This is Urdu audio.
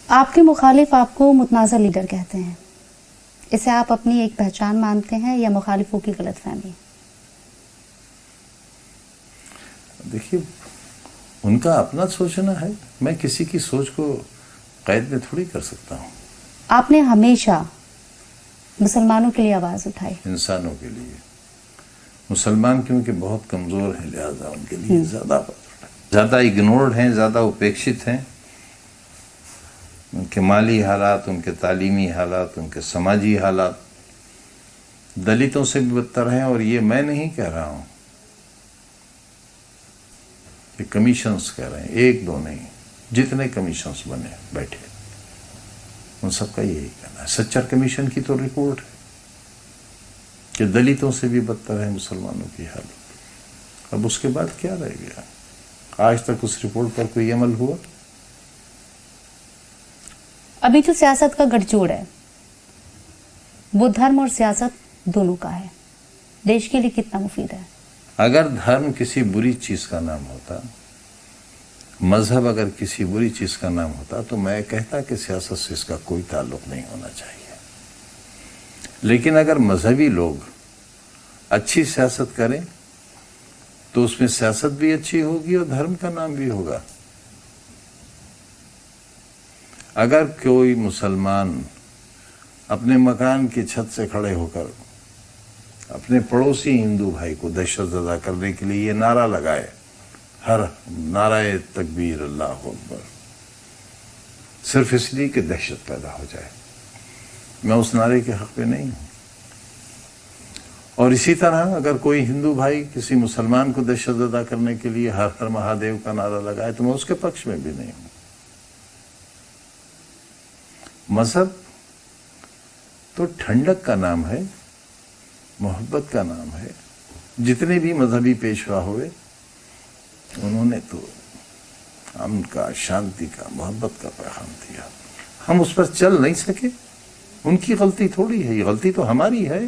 آپ کے مخالف آپ کو متنازع لیڈر کہتے ہیں، اسے آپ اپنی ایک پہچان مانتے ہیں یا مخالفوں کی غلط فہمی؟ دیکھیے، ان کا اپنا سوچنا ہے، میں کسی کی سوچ کو قید میں تھوڑی کر سکتا ہوں۔ آپ نے ہمیشہ مسلمانوں کے لیے آواز اٹھائی، انسانوں کے لیے۔ مسلمان کیونکہ بہت کمزور ہیں، لہذا ان کے لیے زیادہ اگنورڈ ہیں، زیادہ اپیکشت ہیں۔ ان کے مالی حالات، ان کے تعلیمی حالات، ان کے سماجی حالات دلتوں سے بھی بدتر ہیں۔ اور یہ میں نہیں کہہ رہا ہوں، یہ کمیشنز کہہ رہے ہیں، ایک دو نہیں، جتنے کمیشنز بنے بیٹھے ان سب کا یہی کہنا ہے۔ سچر کمیشن کی تو رپورٹ ہے کہ دلتوں سے بھی بدتر ہے مسلمانوں کی حالت۔ اب اس کے بعد کیا رہ گیا؟ آج تک اس رپورٹ پر کوئی عمل ہوا؟ ابھی جو سیاست کا گٹھ جوڑ ہے وہ دھرم اور سیاست دونوں کا ہے، دیش کے لیے کتنا مفید ہے؟ اگر دھرم کسی بری چیز کا نام ہوتا، مذہب اگر کسی بری چیز کا نام ہوتا، تو میں کہتا کہ سیاست سے اس کا کوئی تعلق نہیں ہونا چاہیے۔ لیکن اگر مذہبی لوگ اچھی سیاست کریں تو اس میں سیاست بھی اچھی ہوگی اور دھرم کا نام بھی ہوگا۔ اگر کوئی مسلمان اپنے مکان کی چھت سے کھڑے ہو کر اپنے پڑوسی ہندو بھائی کو دہشت زدہ کرنے کے لیے یہ نعرہ لگائے، ہر نعرہ تکبیر اللہ اکبر، صرف اس لیے کہ دہشت پیدا ہو جائے، میں اس نعرے کے حق پہ نہیں ہوں۔ اور اسی طرح اگر کوئی ہندو بھائی کسی مسلمان کو دہشت زدہ کرنے کے لیے ہر ہر مہادیو کا نعرہ لگائے تو میں اس کے پکش میں بھی نہیں ہوں۔ مذہب تو ٹھنڈک کا نام ہے، محبت کا نام ہے۔ جتنے بھی مذہبی پیشوا ہوئے انہوں نے تو امن کا، شانتی کا، محبت کا پیغام دیا۔ ہم اس پر چل نہیں سکے، ان کی غلطی تھوڑی ہے، یہ غلطی تو ہماری ہے۔